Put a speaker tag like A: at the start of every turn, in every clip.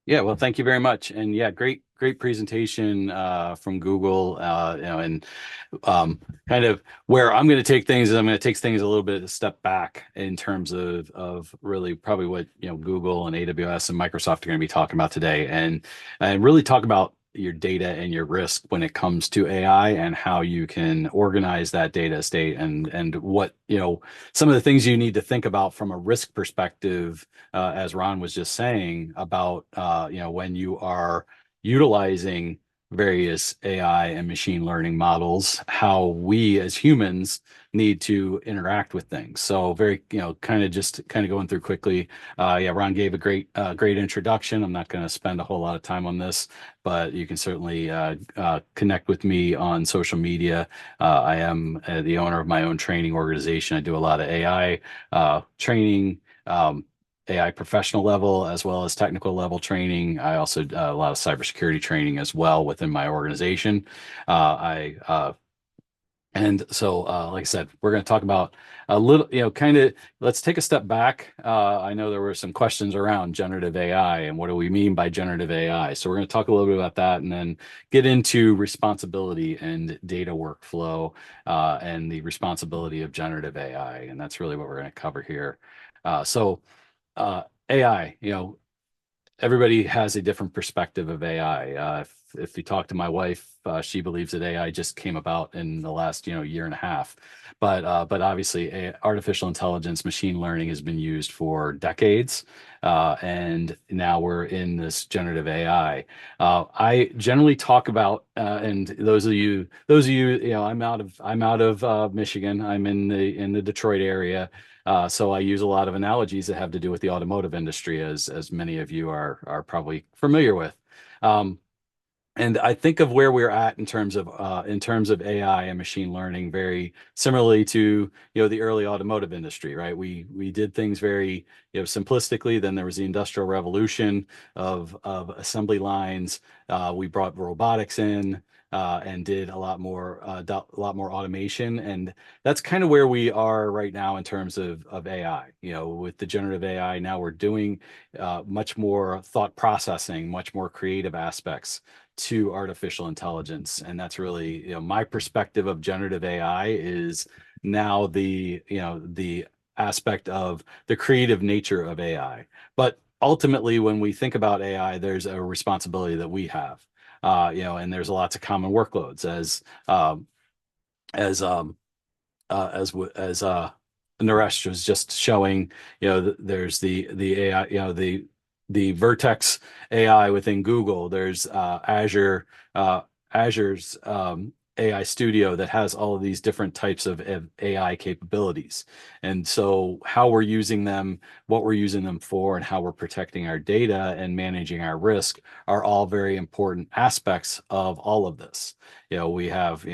A: Yeah, well, thank you very much. And yeah, great presentation from Google. And um, kind of where I'm going to take things is I'm going to take things a little bit a step back in terms of really probably what Google and AWS and Microsoft are going to be talking about today, and really talk about your data and your risk when it comes to AI and how you can organize that data estate and what some of the things you need to think about from a risk perspective, as Ron was just saying about when you are utilizing various AI and machine learning models, how we as humans need to interact with things. So very, kind of going through quickly. Yeah, Ron gave a great introduction. I'm not going to spend a whole lot of time on this, but you can certainly connect with me on social media. I am the owner of my own training organization. I do a lot of AI training. AI professional level as well as technical level training. I also do a lot of cybersecurity training as well within my organization. I and so Like I said, we're going to talk about a little, kind of let's take a step back. I know there were some questions around generative AI and what do we mean by generative AI. So we're going to talk a little bit about that and then get into responsibility and data workflow and the responsibility of generative AI. And that's really what we're going to cover here. So AI, everybody has a different perspective of AI. If you talk to my wife, she believes that AI just came about in the last, year and a half. But obviously, artificial intelligence, machine learning has been used for decades, and now we're in this generative AI. I generally talk about, and I'm out of Michigan. I'm in the Detroit area. So I use a lot of analogies that have to do with the automotive industry, as many of you are probably familiar with. Um, and I think of where we're at in terms of AI and machine learning, very similarly to the early automotive industry, right? We did things very simplistically. Then there was the Industrial Revolution of assembly lines. We brought robotics in and did a lot more automation, and that's kind of where we are right now in terms of AI. With the generative AI, now we're doing much more thought processing, much more creative aspects to artificial intelligence. And that's really, my perspective of generative AI is now the aspect of the creative nature of AI. But ultimately, when we think about AI, there's a responsibility that we have. And there's lots of common workloads as Naresh was just showing. There's the AI, the Vertex AI within Google. There's Azure's AI Studio that has all of these different types of AI capabilities. And so how we're using them, what we're using them for, and how we're protecting our data and managing our risk are all very important aspects of all of this. We have,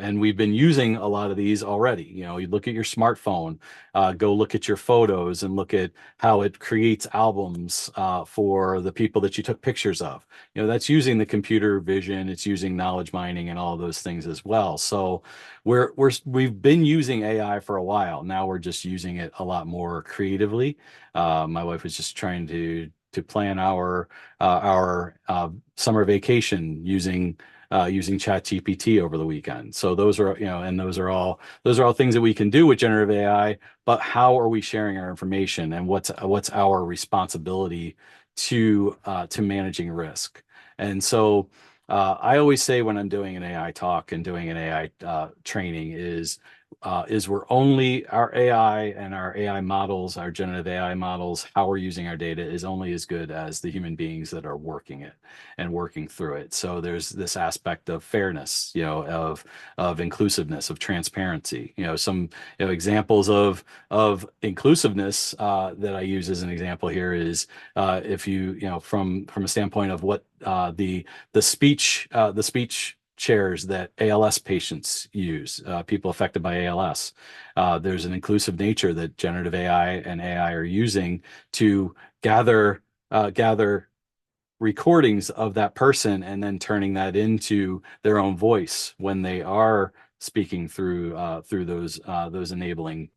A: and we've been using a lot of these already. You look at your smartphone, go look at your photos and look at how it creates albums for the people that you took pictures of. That's using the computer vision, it's using knowledge mining and all those things as well. So we've been using AI for a while. Now we're just using it a lot more creatively. My wife was just trying to plan our summer vacation using ChatGPT over the weekend. So those are, and those are all things that we can do with generative AI. But how are we sharing our information, and what's our responsibility to managing risk? And so I always say when I'm doing an AI talk and doing an AI training is we're only our AI and our AI models, our generative AI models, how we're using our data is only as good as the human beings that are working it and working through it. So there's this aspect of fairness, of inclusiveness, of transparency. Some examples of inclusiveness that I use as an example here is if from a standpoint of what the speech chairs that ALS patients use, people affected by ALS. There's an inclusive nature that generative AI and AI are using to gather recordings of that person and then turning that into their own voice when they are speaking through those enabling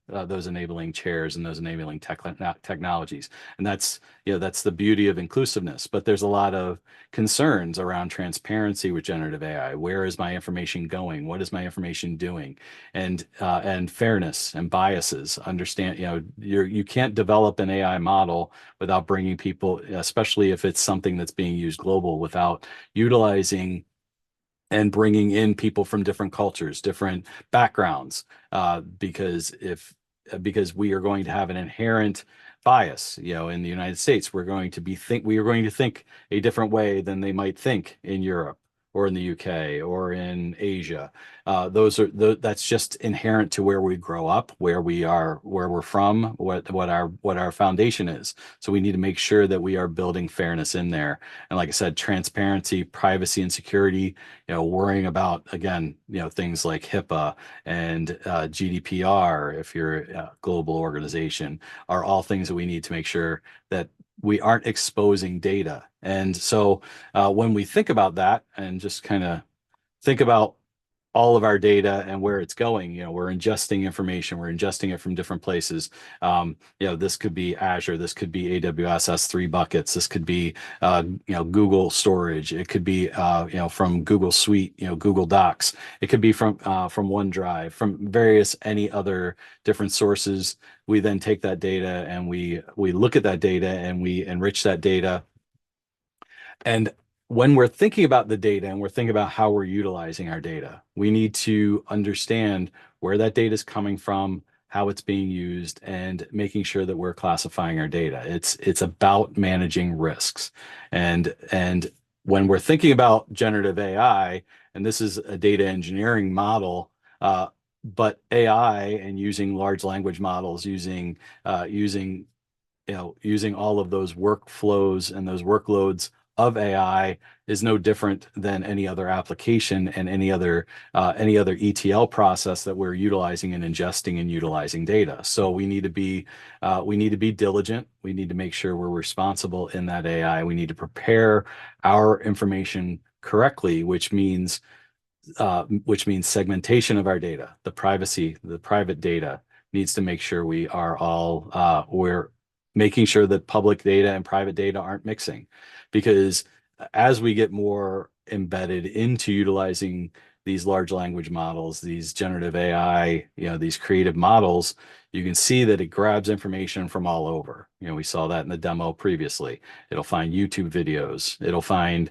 A: chairs and those enabling technologies. And that's the beauty of inclusiveness. But there's a lot of concerns around transparency with generative AI. Where is my information going? What is my information doing? And fairness and biases. Understand, you can't develop an AI model without bringing people, especially if it's something that's being used global, without utilizing and bringing in people from different cultures, different backgrounds, because we are going to have an inherent bias. In the United States, we are going to think a different way than they might think in Europe or in the UK or in Asia. That's just inherent to where we grow up, where we're from, what our foundation is. So we need to make sure that we are building fairness in there. And like I said, transparency, privacy, and security, worrying about, again, things like HIPAA and GDPR, if you're a global organization, are all things that we need to make sure that we aren't exposing data. And so when we think about that and just kind of think about all of our data and where it's going, we're ingesting information, we're ingesting it from different places. This could be Azure, this could be AWS S3 buckets, this could be Google storage, it could be from Google Suite, Google Docs, it could be from OneDrive, from any other different sources. We then take that data and we look at that data and we enrich that data. And when we're thinking about the data and we're thinking about how we're utilizing our data, we need to understand where that data is coming from, how it's being used, and making sure that we're classifying our data. It's about managing risks. And when we're thinking about generative AI, and this is a data engineering model, but AI and using large language models, using all of those workflows and those workloads of AI is no different than any other application and any other ETL process that we're utilizing and ingesting and utilizing data. So we need to be diligent. We need to make sure we're responsible in that AI. We need to prepare our information correctly, which means segmentation of our data, the private data needs to make sure we're making sure that public data and private data aren't mixing, because as we get more embedded into utilizing these large language models, these generative AI, these creative models, you can see that it grabs information from all over. We saw that in the demo previously. It'll find YouTube videos. It'll find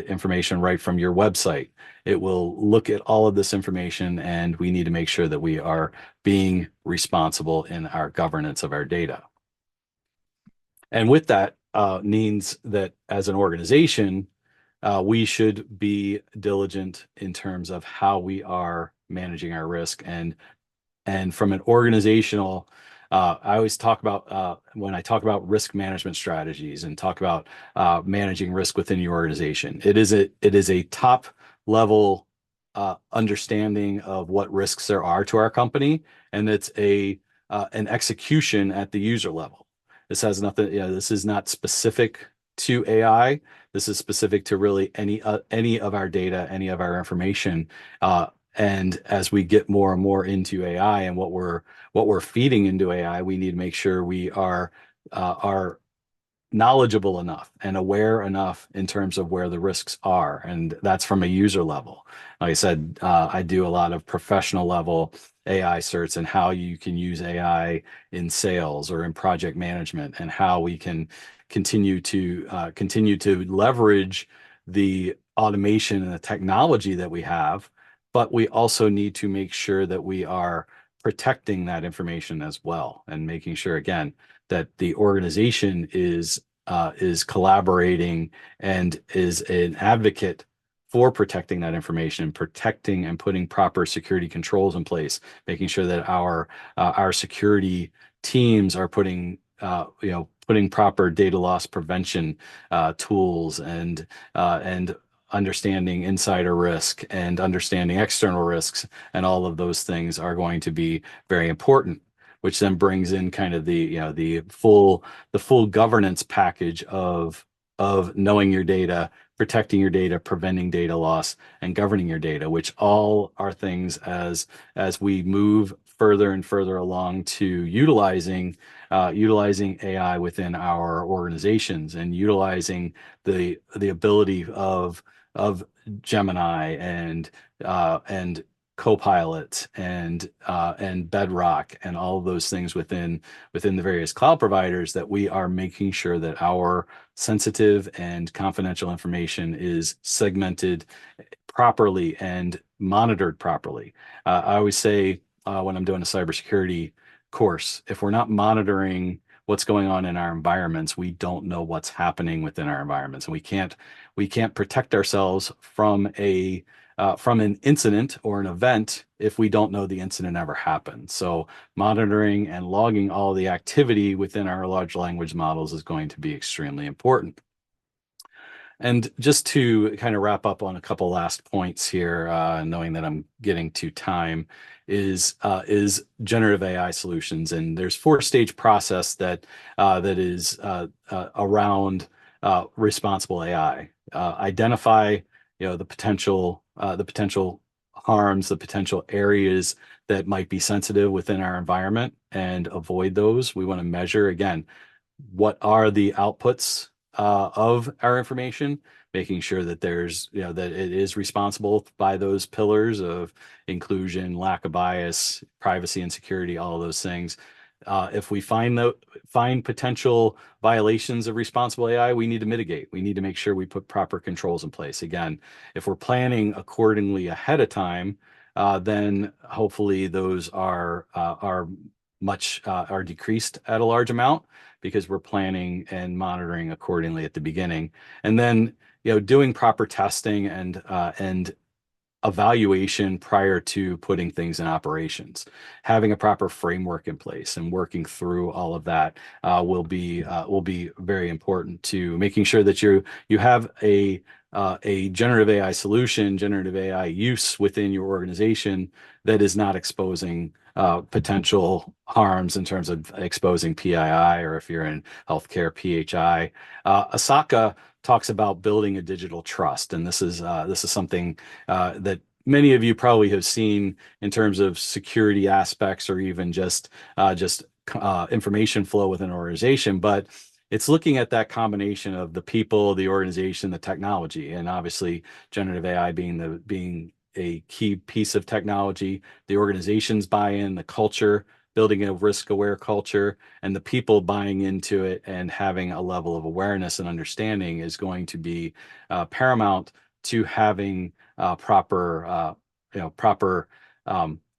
A: information right from your website. It will look at all of this information, and we need to make sure that we are being responsible in our governance of our data. And with that means that as an organization, we should be diligent in terms of how we are managing our risk. And from an organizational, I always talk about, when I talk about risk management strategies and talk about managing risk within your organization, it is a top level understanding of what risks there are to our company, and it's an execution at the user level. This has nothing, this is not specific to AI. This is specific to really any of our data, any of our information. And as we get more and more into AI and what we're feeding into AI, we need to make sure we are knowledgeable enough and aware enough in terms of where the risks are. And that's from a user level. Like I said, I do a lot of professional level AI certs and how you can use AI in sales or in project management, and how we can continue to leverage the automation and the technology that we have. But we also need to make sure that we are protecting that information as well, and making sure, again, that the organization is collaborating and is an advocate for protecting that information, protecting and putting proper security controls in place, making sure that our security teams are putting proper data loss prevention tools, and understanding insider risk and understanding external risks, and all of those things are going to be very important, which then brings in kind of the full governance package of of knowing your data, protecting your data, preventing data loss, and governing your data, which all are things as we move further and further along to utilizing AI within our organizations and utilizing the ability of Gemini and Copilot and Bedrock and all of those things within the various cloud providers, that we are making sure that our sensitive and confidential information is segmented properly and monitored properly. I always say when I'm doing a cybersecurity course, if we're not monitoring what's going on in our environments, we don't know what's happening within our environments, and we can't protect ourselves from an incident or an event if we don't know the incident ever happened. So monitoring and logging all the activity within our large language models is going to be extremely important. And just to kind of wrap up on a couple last points here, knowing that I'm getting to time, is generative AI solutions. And there's four-stage process that is around responsible AI. Identify, the potential harms, the potential areas that might be sensitive within our environment, and avoid those. We want to measure, again, what are the outputs of our information, making sure that that it is responsible by those pillars of inclusion, lack of bias, privacy and security, all of those things. If we find potential violations of responsible AI, we need to mitigate. We need to make sure we put proper controls in place. Again, if we're planning accordingly ahead of time, then hopefully those are decreased at a large amount, because we're planning and monitoring accordingly at the beginning. And then, doing proper testing and evaluation prior to putting things in operations. Having a proper framework in place and working through all of that will be very important to making sure that you have a generative AI solution, generative AI use within your organization that is not exposing potential harms in terms of exposing PII, or if you're in healthcare, PHI. Asaka talks about building a digital trust, and this is something that many of you probably have seen in terms of security aspects, or even just information flow within an organization. But it's looking at that combination of the people, the organization, the technology, and obviously generative AI being a key piece of technology, the organization's buy-in, the culture, building a risk-aware culture, and the people buying into it and having a level of awareness and understanding is going to be paramount to having proper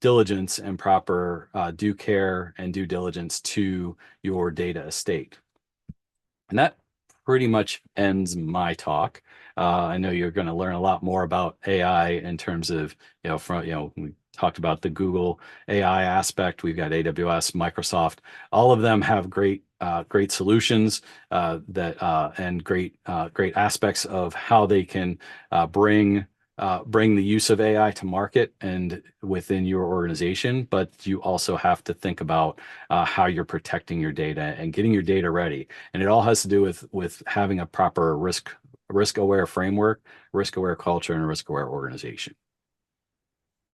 A: diligence and proper due care and due diligence to your data estate. And that pretty much ends my talk. I know you're going to learn a lot more about AI in terms of, we talked about the Google AI aspect. We've got AWS, Microsoft. All of them have great solutions and great aspects of how they can bring the use of AI to market and within your organization. But you also have to think about how you're protecting your data and getting your data ready. And it all has to do with having a proper risk-aware framework, risk-aware culture, and a risk-aware organization.